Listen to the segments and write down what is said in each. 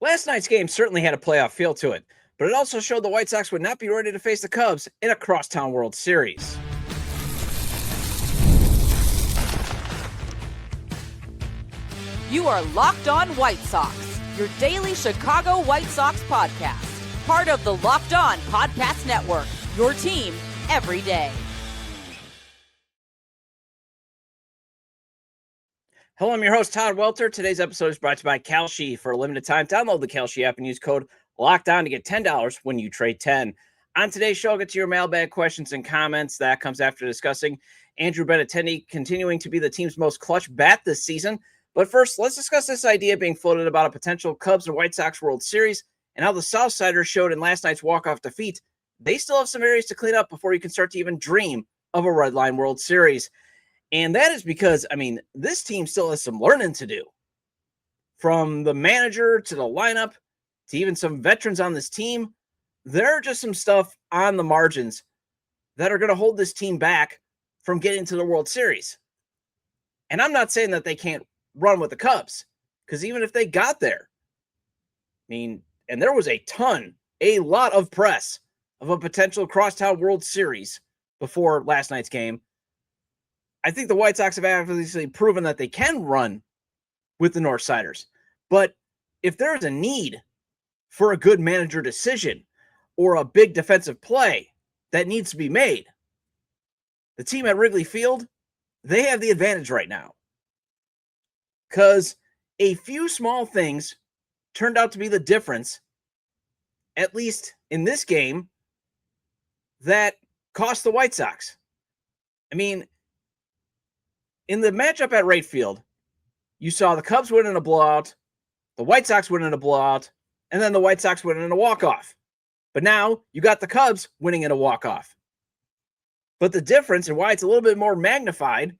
Last night's game certainly had a playoff feel to it, but it also showed the White Sox would not be ready to face the Cubs in a Crosstown World Series. You are Locked On White Sox, your daily Chicago White Sox podcast. Part of the Locked On Podcast Network, your team every day. Hello, I'm your host, Todd Welter. Today's episode is brought to you by Kalshi. For a limited time, download the Kalshi app and use code LOCKEDON to get $10 when you trade 10. On today's show, I'll get to your mailbag questions and comments. That comes after discussing Andrew Benintendi continuing to be the team's most clutch bat this season. But first, let's discuss this idea being floated about a potential Cubs and White Sox World Series and how the Southsiders showed in last night's walk-off defeat. They still have some areas to clean up before you can start to even dream of a Red Line World Series. And that is because, this team still has some learning to do. From the manager to the lineup to even some veterans on this team, there are just some stuff on the margins that are going to hold this team back from getting to the World Series. And I'm not saying that they can't run with the Cubs, because even if they got there, and there was a lot of press of a potential Crosstown World Series before last night's game. I think the White Sox have obviously proven that they can run with the Northsiders. But if there's a need for a good manager decision or a big defensive play that needs to be made, the team at Wrigley Field, they have the advantage right now. Because a few small things turned out to be the difference, at least in this game, that cost the White Sox. In the matchup at right field, you saw the Cubs win in a blowout, the White Sox win in a blowout, and then the White Sox win in a walk-off. But now you got the Cubs winning in a walk-off. But the difference and why it's a little bit more magnified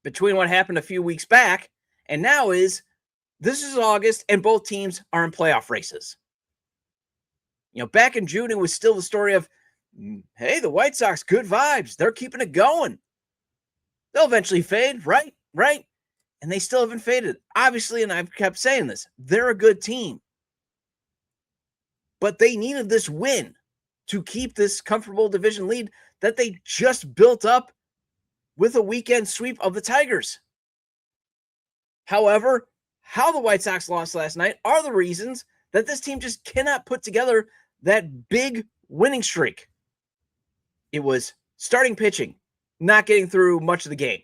between what happened a few weeks back and now is this is August and both teams are in playoff races. Back in June, it was still the story of, hey, the White Sox, good vibes. They're keeping it going. They'll eventually fade, right? And they still haven't faded. Obviously, and I've kept saying this, they're a good team. But they needed this win to keep this comfortable division lead that they just built up with a weekend sweep of the Tigers. However, how the White Sox lost last night are the reasons that this team just cannot put together that big winning streak. It was starting pitching, not getting through much of the game,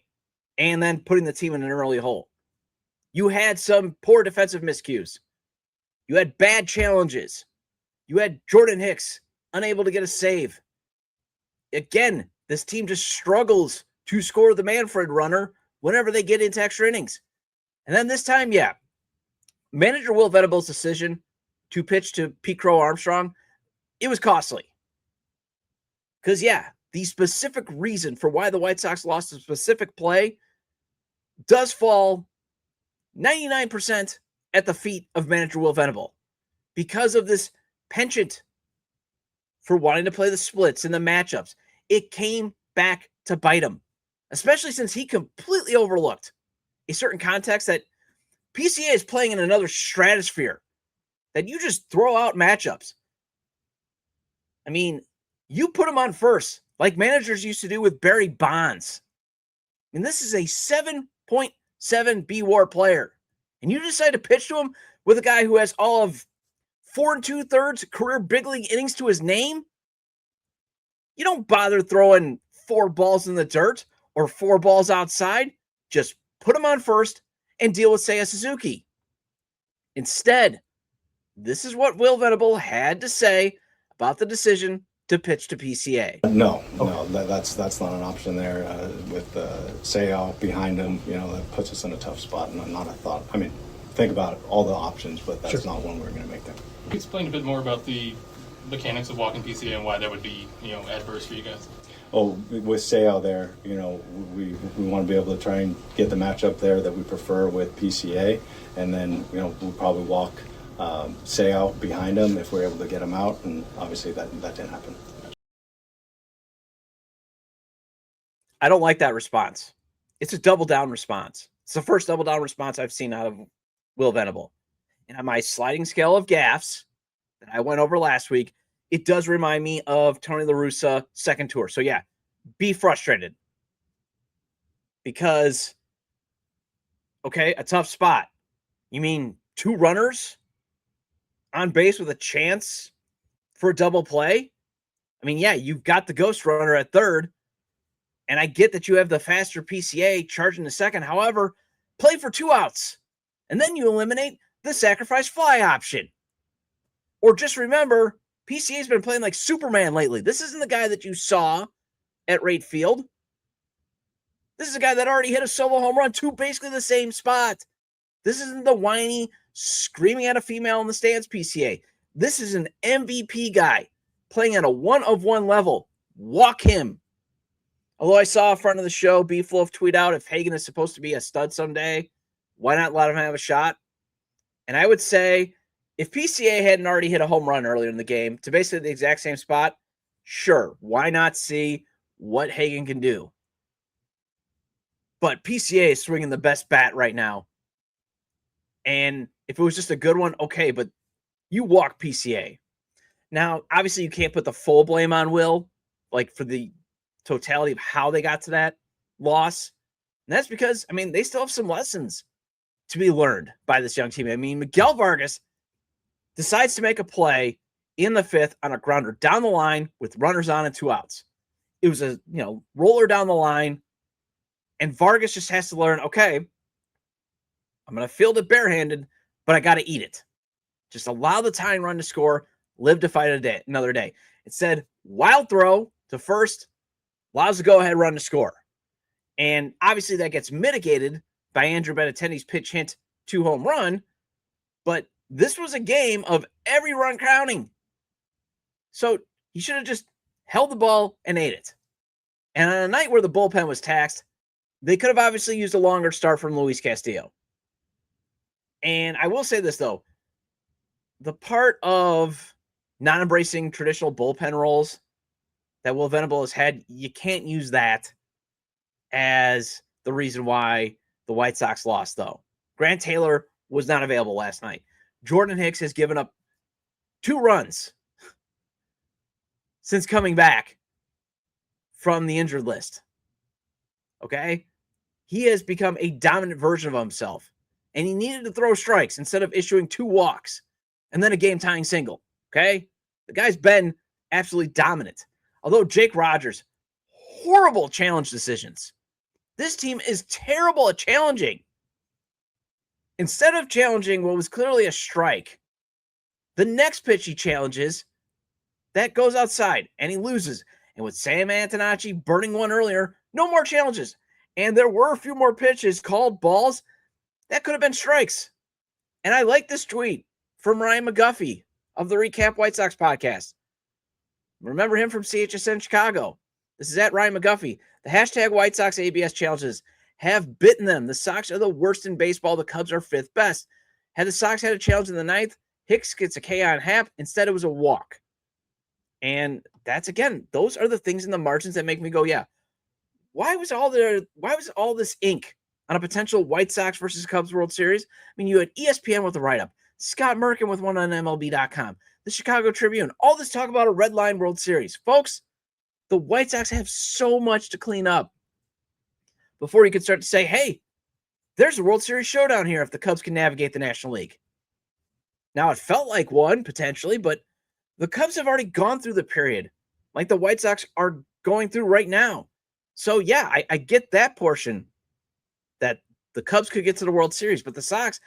and then putting the team in an early hole. You had some poor defensive miscues. You had bad challenges. You had Jordan Hicks unable to get a save. Again, this team just struggles to score the Manfred runner whenever they get into extra innings. And then this time, manager Will Venable's decision to pitch to Pete Crow-Armstrong, it was costly. Because, the specific reason for why the White Sox lost a specific play does fall 99% at the feet of manager Will Venable because of this penchant for wanting to play the splits and the matchups. It came back to bite him, especially since he completely overlooked a certain context that PCA is playing in another stratosphere, that you just throw out matchups. You put him on first, like managers used to do with Barry Bonds. This is a 7.7 B-WAR player. And you decide to pitch to him with a guy who has all of 4 2/3 career big league innings to his name? You don't bother throwing 4 balls in the dirt or 4 balls outside. Just put him on first and deal with Seiya Suzuki. Instead, this is what Will Venable had to say about the decision to pitch to PCA. No, that's not an option there. With Seiya behind him, that puts us in a tough spot and not a thought. Think about all the options, but that's not one we're going to make them. Can you explain a bit more about the mechanics of walking PCA and why that would be, adverse for you guys? Oh, with Seiya there, we want to be able to try and get the matchup there that we prefer with PCA, and then we'll probably walk Seiya behind him if we're able to get him out, and obviously that didn't happen. I don't like that response. It's a double down response. It's the first double down response I've seen out of Will Venable. And on my sliding scale of gaffes that I went over last week, it does remind me of Tony La Russa second tour. So yeah, be frustrated. Because, okay, a tough spot. You mean 2 runners on base with a chance for a double play? I mean, yeah, you've got the ghost runner at third, and I get that you have the faster PCA charging the second. However, play for 2 outs, and then you eliminate the sacrifice fly option. Or just remember, PCA's been playing like Superman lately. This isn't the guy that you saw at right field. This is a guy that already hit a solo home run to basically the same spot. This isn't the whiny, screaming at a female in the stands PCA. This is an MVP guy playing at a 1-of-1 level. Walk him. Although I saw a friend of the show, Beef Wolf, tweet out, if Hagen is supposed to be a stud someday, why not let him have a shot? And I would say, if PCA hadn't already hit a home run earlier in the game to basically the exact same spot, sure, why not see what Hagen can do? But PCA is swinging the best bat right now. And if it was just a good one, okay, but you walk PCA. Now, obviously, you can't put the full blame on Will, like for the totality of how they got to that loss. And that's because, I mean, they still have some lessons to be learned by this young team. I mean, Miguel Vargas decides to make a play in the 5th on a grounder down the line with runners on and 2 outs. It was a, roller down the line. And Vargas just has to learn, okay, I'm going to field it barehanded, but I got to eat it. Just allow the tying run to score, live to fight another day. Instead, wild throw to first, allows the go-ahead run to score. And obviously that gets mitigated by Andrew Benintendi's pitch hint 2 home run, but this was a game of every run counting. So he should have just held the ball and ate it. And on a night where the bullpen was taxed, they could have obviously used a longer start from Luis Castillo. And I will say this, though. The part of not embracing traditional bullpen roles that Will Venable has had, you can't use that as the reason why the White Sox lost, though. Grant Taylor was not available last night. Jordan Hicks has given up 2 runs since coming back from the injured list. Okay? He has become a dominant version of himself. And he needed to throw strikes instead of issuing 2 walks and then a game-tying single. Okay? The guy's been absolutely dominant. Although Jake Rogers, horrible challenge decisions. This team is terrible at challenging. Instead of challenging what was clearly a strike, the next pitch he challenges, that goes outside, and he loses. And with Sam Antonacci burning one earlier, no more challenges. And there were a few more pitches called balls that could have been strikes. And I like this tweet from Ryan McGuffey of the Recap White Sox podcast. Remember him from CHSN Chicago. This is at Ryan McGuffey. The hashtag White Sox ABS challenges have bitten them. The Sox are the worst in baseball. The Cubs are 5th best. Had the Sox had a challenge in the 9th, Hicks gets a K on Happ. Instead, it was a walk. And that's, again, those are the things in the margins that make me go, yeah, why was all this ink on a potential White Sox versus Cubs World Series? I mean, you had ESPN with a write-up, Scott Merkin with one on MLB.com, the Chicago Tribune, all this talk about a red line World Series. Folks, the White Sox have so much to clean up before you can start to say, hey, there's a World Series showdown here if the Cubs can navigate the National League. Now, it felt like one, potentially, but the Cubs have already gone through the period like the White Sox are going through right now. So, yeah, I get that portion that the Cubs could get to the World Series, but the Sox,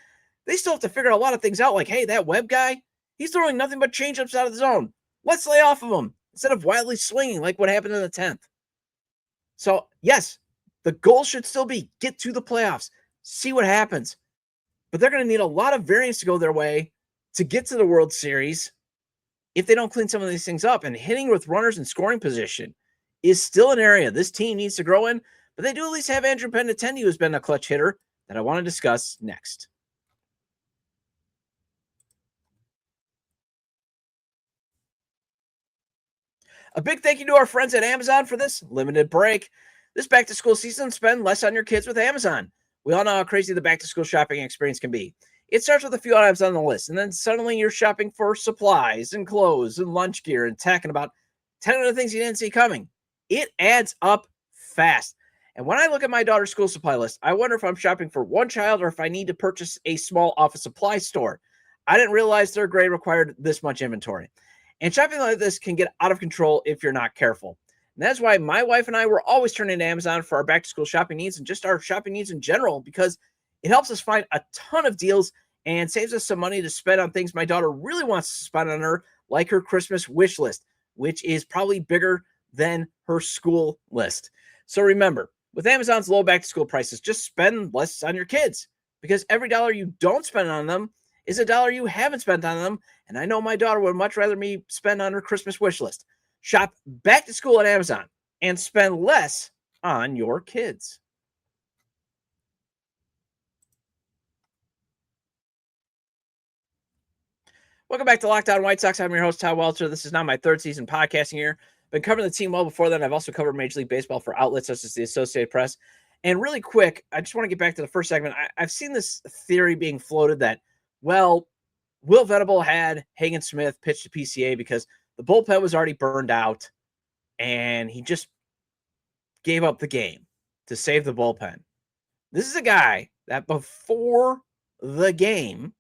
they still have to figure a lot of things out. Like, hey, that Webb guy, he's throwing nothing but changeups out of the zone. Let's lay off of him instead of wildly swinging like what happened in the 10th. So, yes, the goal should still be get to the playoffs, see what happens. But they're going to need a lot of variance to go their way to get to the World Series if they don't clean some of these things up. And hitting with runners in scoring position is still an area this team needs to grow in. But they do at least have Andrew Benintendi, who's been a clutch hitter, that I want to discuss next. A big thank you to our friends at Amazon for this limited break. This back-to-school season, spend less on your kids with Amazon. We all know how crazy the back-to-school shopping experience can be. it starts with a few items on the list, and then suddenly you're shopping for supplies and clothes and lunch gear and tech and about 10 other things you didn't see coming. It adds up fast. And when I look at my daughter's school supply list, I wonder if I'm shopping for one child or if I need to purchase a small office supply store. I didn't realize third grade required this much inventory. And shopping like this can get out of control if you're not careful. And that's why my wife and I were always turning to Amazon for our back-to-school shopping needs and just our shopping needs in general, because it helps us find a ton of deals and saves us some money to spend on things my daughter really wants to spend on her, like her Christmas wish list, which is probably bigger than her school list. So remember, with Amazon's low back-to-school prices, just spend less on your kids, because every dollar you don't spend on them is a dollar you haven't spent on them. And I know my daughter would much rather me spend on her Christmas wish list. Shop back to school at Amazon and spend less on your kids. Welcome back to Locked On White Sox. I'm your host, Todd Welter. This is now my third season podcasting here. Been covering the team well before then. I've also covered Major League Baseball for outlets such as the Associated Press. And really quick, I just want to get back to the first segment. I've seen this theory being floated that, well, Will Venable had Hagen Smith pitch to PCA because the bullpen was already burned out, and he just gave up the game to save the bullpen. This is a guy that before the game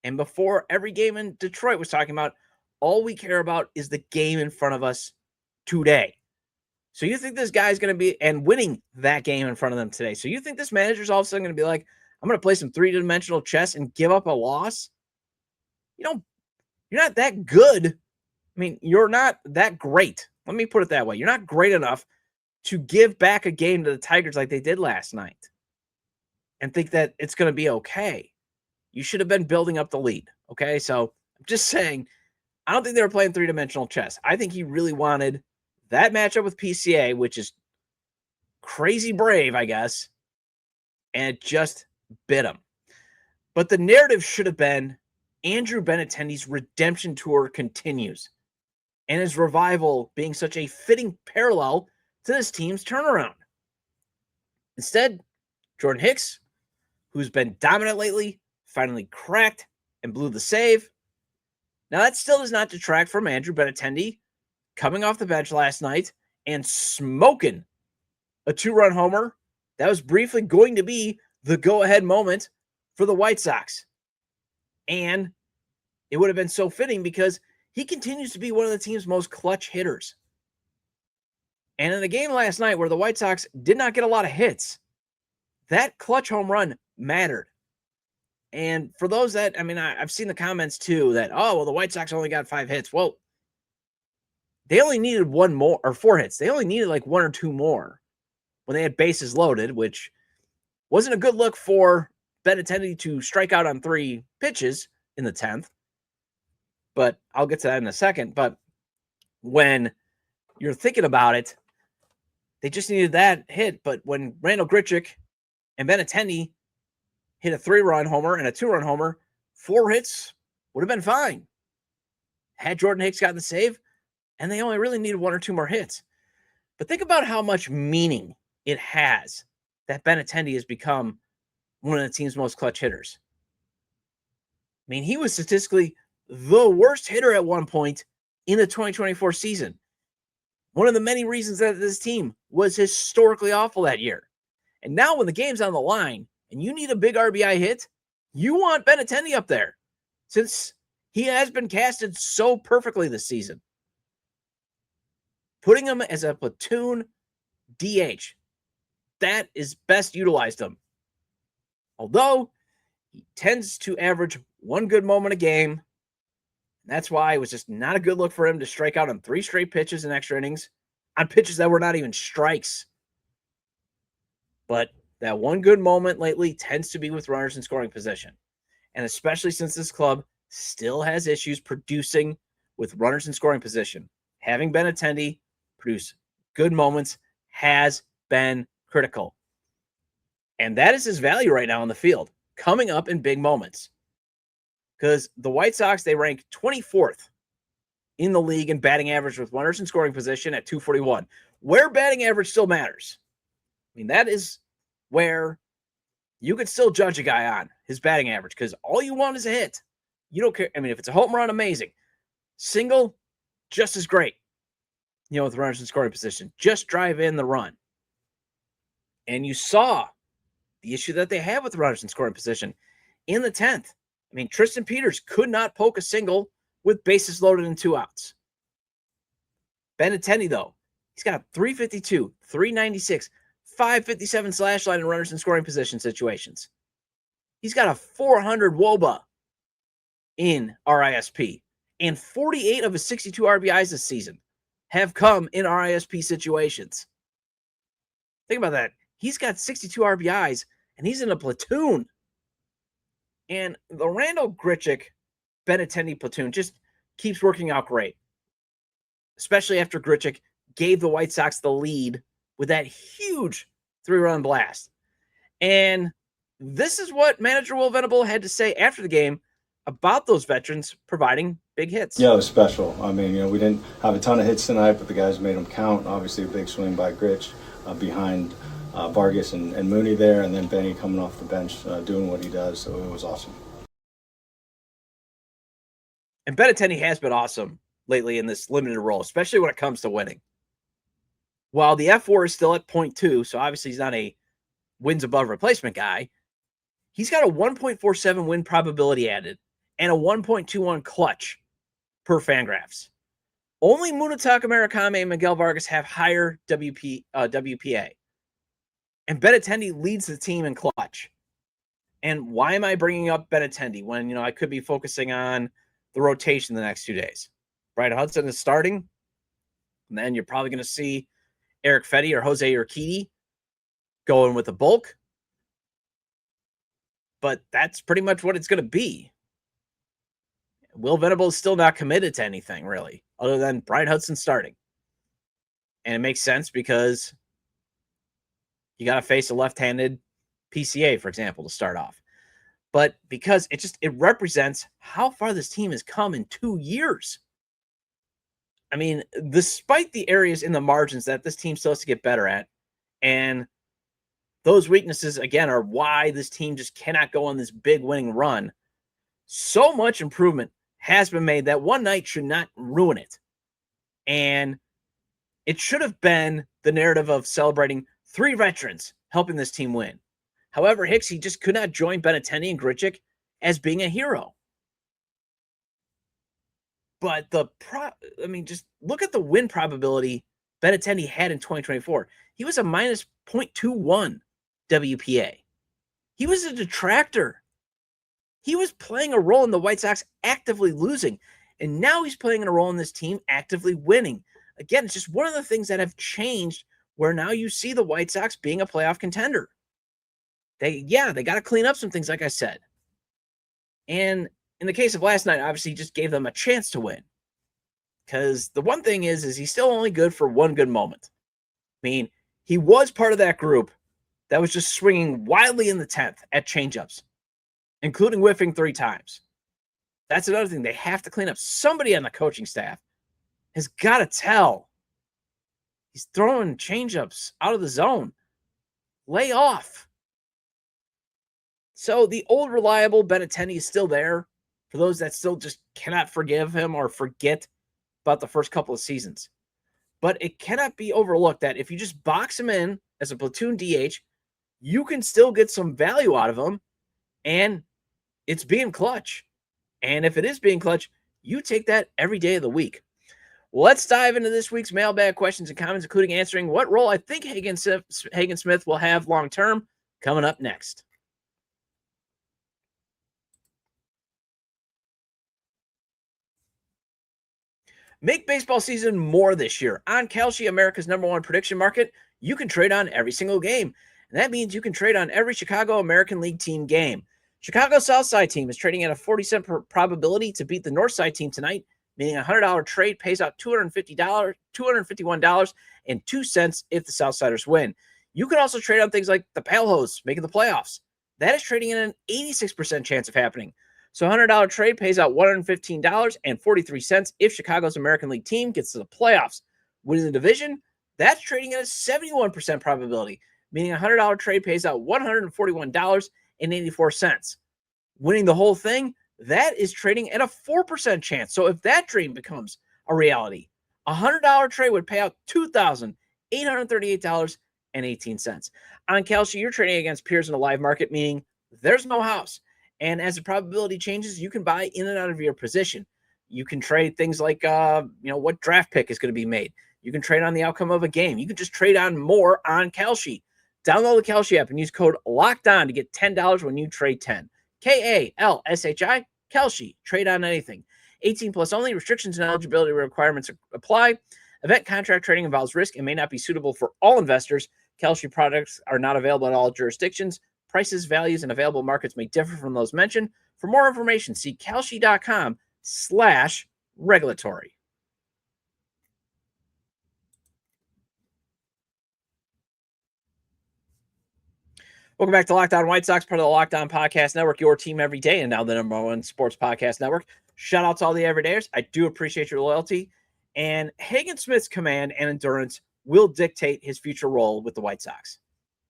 and before every game in Detroit was talking about, all we care about is the game in front of us today. So you think this guy's going to be and winning that game in front of them today. So you think this manager's all of a sudden going to be like, I'm going to play some three-dimensional chess and give up a loss? You're not that good. I mean, you're not that great. Let me put it that way. You're not great enough to give back a game to the Tigers like they did last night and think that it's going to be okay. You should have been building up the lead. Okay. So I'm just saying, I don't think they were playing three-dimensional chess. I think he really wanted that matchup with PCA, which is crazy brave, I guess, and it just bit him. But the narrative should have been Andrew Benintendi's redemption tour continues, and his revival being such a fitting parallel to this team's turnaround. Instead, Jordan Hicks, who's been dominant lately, finally cracked and blew the save. Now, that still does not detract from Andrew Benintendi coming off the bench last night and smoking a two-run homer. That was briefly going to be the go-ahead moment for the White Sox. And it would have been so fitting because he continues to be one of the team's most clutch hitters. And in the game last night where the White Sox did not get a lot of hits, that clutch home run mattered. And for those that, I've seen the comments too that, oh, well, the White Sox only got 5 hits. Well, they only needed 1 more or 4 hits. They only needed like 1 or 2 more when they had bases loaded, which wasn't a good look for Benintendi to strike out on 3 pitches in the 10th. But I'll get to that in a second. But when you're thinking about it, they just needed that hit. But when Randal Grichuk and Benintendi hit a 3-run homer and a 2-run homer, 4 hits would have been fine. Had Jordan Hicks gotten the save, and they only really needed 1 or 2 more hits. But think about how much meaning it has that Benintendi has become one of the team's most clutch hitters. I mean, he was statistically the worst hitter at one point in the 2024 season. One of the many reasons that this team was historically awful that year. And now when the game's on the line and you need a big RBI hit, you want Benintendi up there since he has been casted so perfectly this season. Putting him as a platoon DH, that is best utilized him. Although he tends to average 1 good moment a game. That's why it was just not a good look for him to strike out on 3 straight pitches in extra innings on pitches that were not even strikes. But that 1 good moment lately tends to be with runners in scoring position. And especially since this club still has issues producing with runners in scoring position. Having Benintendi produce good moments has been critical. And that is his value right now on the field, coming up in big moments. Because the White Sox, they rank 24th in the league in batting average with runners in scoring position at 241, where batting average still matters. I mean, that is where you could still judge a guy on his batting average because all you want is a hit. You don't care. I mean, if it's a home run, amazing. Single, just as great. With runners in scoring position. Just drive in the run. And you saw the issue that they have with runners in scoring position in the 10th. I mean, Tristan Peters could not poke a single with bases loaded and 2 outs. Benintendi, though, he's got a 352, 396, 557 slash line in runners in scoring position situations. He's got a 400 WOBA in RISP, and 48 of his 62 RBIs this season have come in RISP situations. Think about that. He's got 62 RBIs, and he's in a platoon. And the Randal Grichuk Benintendi platoon just keeps working out great, especially after Grichuk gave the White Sox the lead with that huge 3-run blast. And this is what manager Will Venable had to say after the game about those veterans providing big hits. Yeah, it was special. I mean, we didn't have a ton of hits tonight, but the guys made them count. Obviously, a big swing by Grich behind Vargas and Mooney there, and then Benny coming off the bench doing what he does. So it was awesome. And Benintendi has been awesome lately in this limited role, especially when it comes to winning. While the F4 is still at 0.2, so obviously he's not a wins above replacement guy, he's got a 1.47 win probability added and a 1.21 clutch per Fangraphs. Only Munetaka Murakami and Miguel Vargas have higher WPA. And Benintendi leads the team in clutch. And why am I bringing up Benintendi when, I could be focusing on the rotation the next 2 days? Brian Hudson is starting. And then you're probably going to see Eric Fetty or Jose Urquidy going with the bulk. But that's pretty much what it's going to be. Will Venable is still not committed to anything, really, other than Brian Hudson starting. And it makes sense because you got to face a left-handed PCA, for example, to start off. But because it represents how far this team has come in 2 years. I mean, despite the areas in the margins that this team still has to get better at, and those weaknesses, again, are why this team just cannot go on this big winning run. So much improvement has been made that one night should not ruin it. And it should have been the narrative of celebrating 3 veterans helping this team win. However, Hicksy just could not join Benintendi and Grichuk as being a hero. But just look at the win probability Benintendi had in 2024. He was a minus 0.21 WPA. He was a detractor. He was playing a role in the White Sox actively losing, and now he's playing a role in this team actively winning. Again, it's just one of the things that have changed where now you see the White Sox being a playoff contender. They got to clean up some things, like I said. And in the case of last night, obviously, he just gave them a chance to win. Because the one thing is he's still only good for one good moment. I mean, he was part of that group that was just swinging wildly in the 10th at changeups, including whiffing 3 times. That's another thing they have to clean up. Somebody on the coaching staff has got to tell. He's throwing changeups out of the zone. Lay off. So the old reliable Benintendi is still there for those that still just cannot forgive him or forget about the first couple of seasons. But it cannot be overlooked that if you just box him in as a platoon DH, you can still get some value out of him, and it's being clutch. And if it is being clutch, you take that every day of the week. Let's dive into this week's mailbag questions and comments, including answering what role I think Hagen Smith will have long-term, coming up next. Make baseball season more this year. On Kalshi, America's #1 prediction market, you can trade on every single game. And that means you can trade on every Chicago American League team game. Chicago Southside team is trading at a 40% probability to beat the Northside team tonight, meaning a $100 trade pays out $251.02 if the Southsiders win. You can also trade on things like the Pale Hose making the playoffs. That is trading at an 86% chance of happening. So a $100 trade pays out $115.43 if Chicago's American League team gets to the playoffs. Winning the division, that's trading at a 71% probability, meaning a $100 trade pays out $141.84. Winning the whole thing, that is trading at a 4% chance. So if that dream becomes a reality, a $100 trade would pay out $2,838.18. On Kalshi, you're trading against peers in a live market, meaning there's no house. And as the probability changes, you can buy in and out of your position. You can trade things like, what draft pick is going to be made. You can trade on the outcome of a game. You can just trade on more on Kalshi. Download the Kalshi app and use code LOCKEDON to get $10 when you trade 10. KALSHI, Kalshi. Trade on anything. 18 plus only. Restrictions and eligibility requirements apply. Event contract trading involves risk and may not be suitable for all investors. Kalshi products are not available in all jurisdictions. Prices, values, and available markets may differ from those mentioned. For more information, see kalshi.com/regulatory. Welcome back to Locked On White Sox, part of the Locked On Podcast Network, your team every day, and now the #1 sports podcast network. Shout out to all the everydayers. I do appreciate your loyalty. And Hagen Smith's command and endurance will dictate his future role with the White Sox.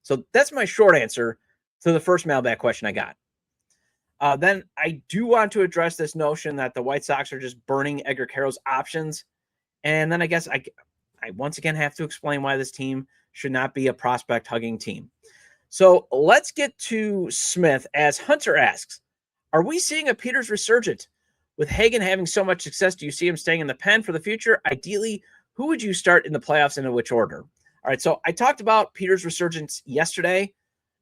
So that's my short answer to the first mailbag question I got. Then I do want to address this notion that the White Sox are just burning Edgar Carroll's options. And then I guess I once again have to explain why this team should not be a prospect-hugging team. So let's get to Smith, as Hunter asks, are we seeing a Peters resurgent? With Hagen having so much success, do you see him staying in the pen for the future? Ideally, who would you start in the playoffs and in which order? All right, so I talked about Peters' resurgence yesterday,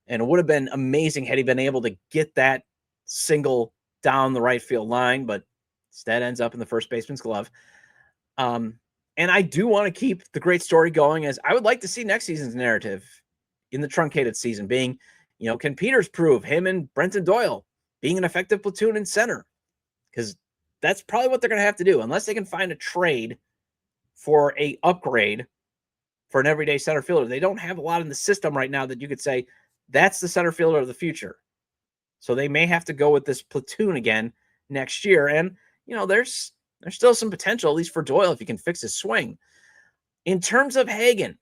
and it would have been amazing had he been able to get that single down the right field line, but instead ends up in the first baseman's glove. And I do want to keep the great story going, as I would like to see next season's narrative in the truncated season being, can Peters prove him and Brenton Doyle being an effective platoon in center? Because that's probably what they're going to have to do, unless they can find a trade for a upgrade for an everyday center fielder. They don't have a lot in the system right now that you could say that's the center fielder of the future. So they may have to go with this platoon again next year. And, there's still some potential, at least for Doyle, if he can fix his swing. In terms of Hagen,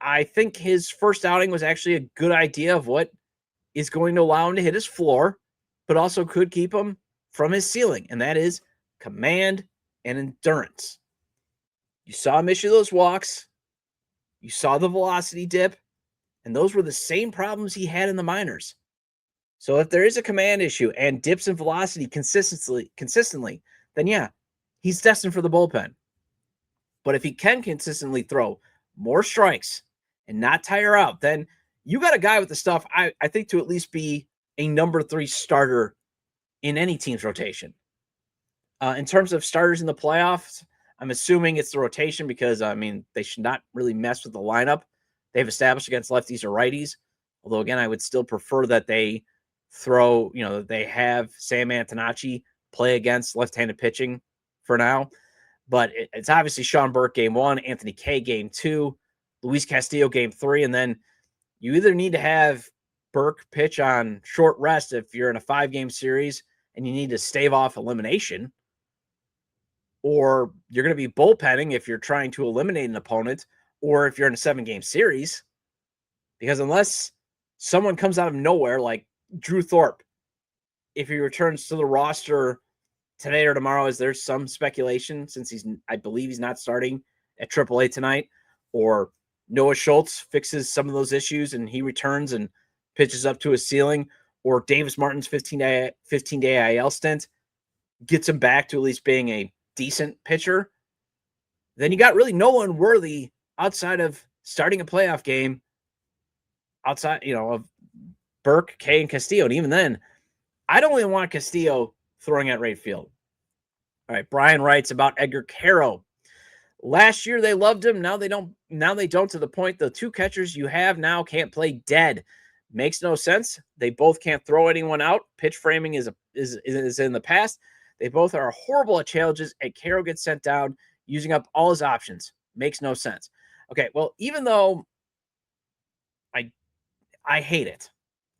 I think his first outing was actually a good idea of what is going to allow him to hit his floor, but also could keep him from his ceiling, and that is command and endurance. You saw him issue those walks. You saw the velocity dip, and those were the same problems he had in the minors. So if there is a command issue and dips in velocity consistently, then yeah, he's destined for the bullpen. But if he can consistently throw more strikes and not tire out, then you got a guy with the stuff, I think, to at least be a number 3 starter in any team's rotation. In terms of starters in the playoffs, I'm assuming it's the rotation because, they should not really mess with the lineup they've established against lefties or righties. Although, again, I would still prefer that they throw, that they have Sam Antonacci play against left-handed pitching for now. But it's obviously Sean Burke game 1, Anthony Kay game 2, Luis Castillo game 3, and then you either need to have Burke pitch on short rest if you're in a 5-game series and you need to stave off elimination, or you're going to be bullpenning if you're trying to eliminate an opponent, or if you're in a 7-game series. Because unless someone comes out of nowhere, like Drew Thorpe, if he returns to the roster today or tomorrow, as there's some speculation, since I believe he's not starting at AAA tonight, or Noah Schultz fixes some of those issues and he returns and pitches up to his ceiling, or Davis Martin's 15-day IL stint gets him back to at least being a decent pitcher, then you got really no one worthy outside of starting a playoff game outside, of Burke, Kay, and Castillo. And even then, I don't even want Castillo throwing at right field. All right, Brian writes about Edgar Carroll. Last year they loved him. Now they don't. To the point the 2 catchers you have now can't play dead. Makes no sense. They both can't throw anyone out. Pitch framing is in the past. They both are horrible at challenges, and Carroll gets sent down using up all his options. Makes no sense. Okay, well, even though I hate it.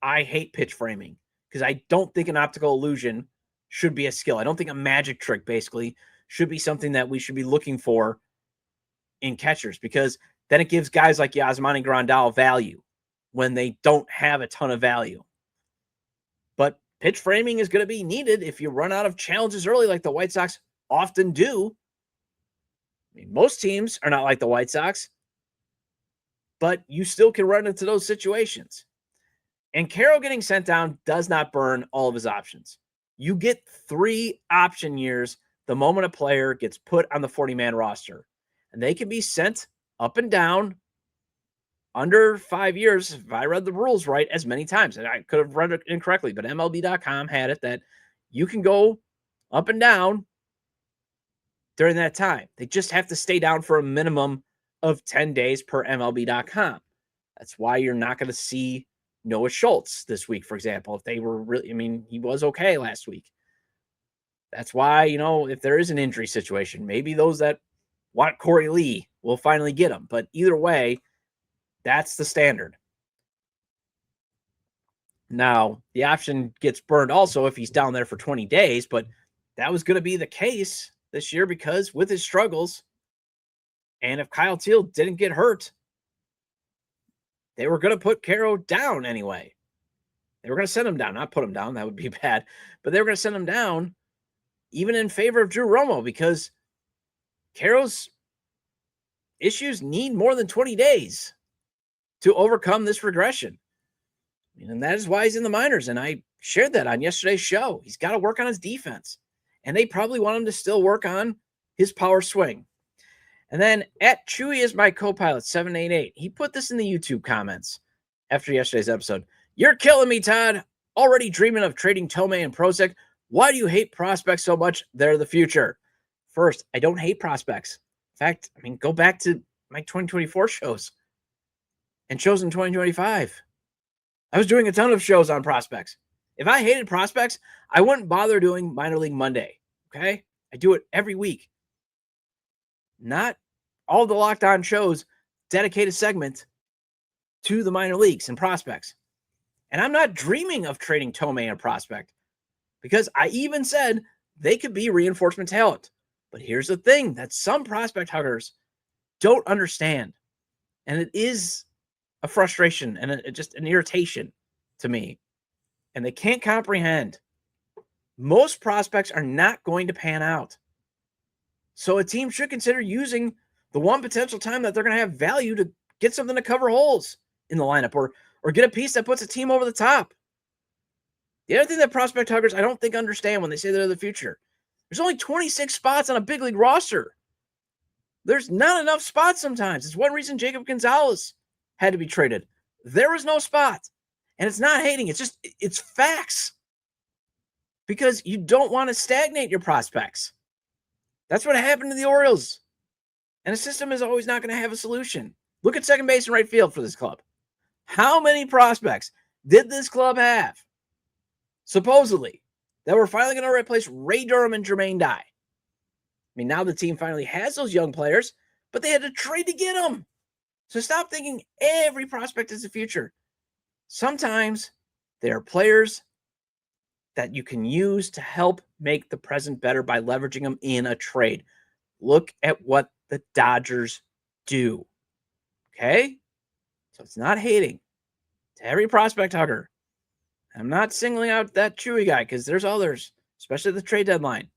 I hate pitch framing because I don't think an optical illusion should be a skill. I don't think a magic trick basically should be something that we should be looking for in catchers, because then it gives guys like Yasmani Grandal value when they don't have a ton of value. But pitch framing is going to be needed if you run out of challenges early like the White Sox often do. I mean, most teams are not like the White Sox, but you still can run into those situations. And Carroll getting sent down does not burn all of his options. You get 3 option years the moment a player gets put on the 40-man roster. And they can be sent up and down under 5 years, if I read the rules right, as many times. And I could have read it incorrectly, but MLB.com had it that you can go up and down during that time. They just have to stay down for a minimum of 10 days per MLB.com. That's why you're not going to see Noah Schultz this week, for example. If they were really, I mean, he was okay last week. That's why, if there is an injury situation, maybe those that want Corey Lee will finally get him. But either way, that's the standard. Now, the option gets burned also if he's down there for 20 days, but that was going to be the case this year because with his struggles, and if Kyle Teal didn't get hurt, they were going to put Caro down anyway. They were going to send him down, not put him down. That would be bad. But they were going to send him down even in favor of Drew Romo because Caro's issues need more than 20 days to overcome this regression. And that is why he's in the minors. And I shared that on yesterday's show. He's got to work on his defense. And they probably want him to still work on his power swing. And then at Chewy is my co-pilot, 788. He put this in the YouTube comments after yesterday's episode. You're killing me, Todd. Already dreaming of trading Tomei and Prozac. Why do you hate prospects so much? They're the future. First, I don't hate prospects. In fact, go back to my 2024 shows and shows in 2025. I was doing a ton of shows on prospects. If I hated prospects, I wouldn't bother doing Minor League Monday. Okay? I do it every week. Not all the Locked On shows dedicate a segment to the minor leagues and prospects. And I'm not dreaming of trading Tomei and prospect because I even said they could be reinforcement talent. But here's the thing that some prospect huggers don't understand. And it is a frustration and just an irritation to me. And they can't comprehend. Most prospects are not going to pan out. So a team should consider using the one potential time that they're going to have value to get something to cover holes in the lineup or get a piece that puts a team over the top. The other thing that prospect huggers I don't think understand when they say they're the future, there's only 26 spots on a big league roster. There's not enough spots sometimes. It's one reason Jacob Gonzalez had to be traded. There was no spot. And it's not hating. It's facts. Because you don't want to stagnate your prospects. That's what happened to the Orioles. And a system is always not going to have a solution. Look at second base and right field for this club. How many prospects did this club have, supposedly, that were finally going to replace Ray Durham and Jermaine Dye? Now the team finally has those young players, but they had to trade to get them. So stop thinking every prospect is the future. Sometimes there are players that you can use to help make the present better by leveraging them in a trade. Look at what the Dodgers do. Okay? So it's not hating to every prospect hugger. I'm not singling out that Chewy guy because there's others, especially the trade deadline.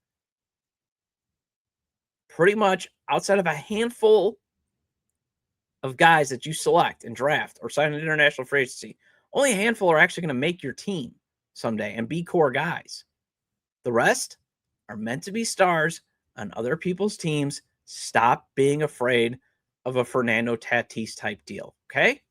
Pretty much outside of a handful of guys that you select and draft or sign an international free agency, only a handful are actually going to make your team someday and be core guys. The rest are meant to be stars on other people's teams. Stop being afraid of a Fernando Tatis type deal. Okay?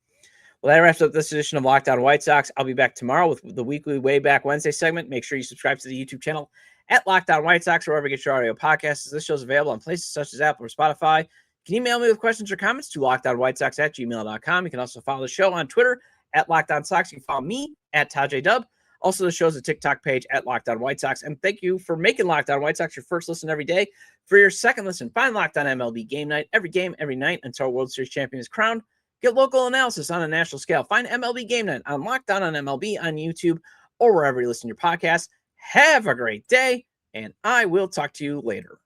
Well, that wraps up this edition of Locked On White Sox. I'll be back tomorrow with the weekly Way Back Wednesday segment. Make sure you subscribe to the YouTube channel at Locked On White Sox or wherever you get your audio podcasts. This show is available on places such as Apple or Spotify. You can email me with questions or comments to lockedonwhitesox@gmail.com. You can also follow the show on Twitter at Locked On Sox. You can follow me at Todd J. Dub. Also, the show's a TikTok page at Locked On White Sox. And thank you for making Locked On White Sox your first listen every day. For your second listen, find Locked On MLB Game Night every game, every night until a World Series champion is crowned. Get local analysis on a national scale. Find MLB Game Night on Locked On MLB on YouTube or wherever you listen to your podcast. Have a great day, and I will talk to you later.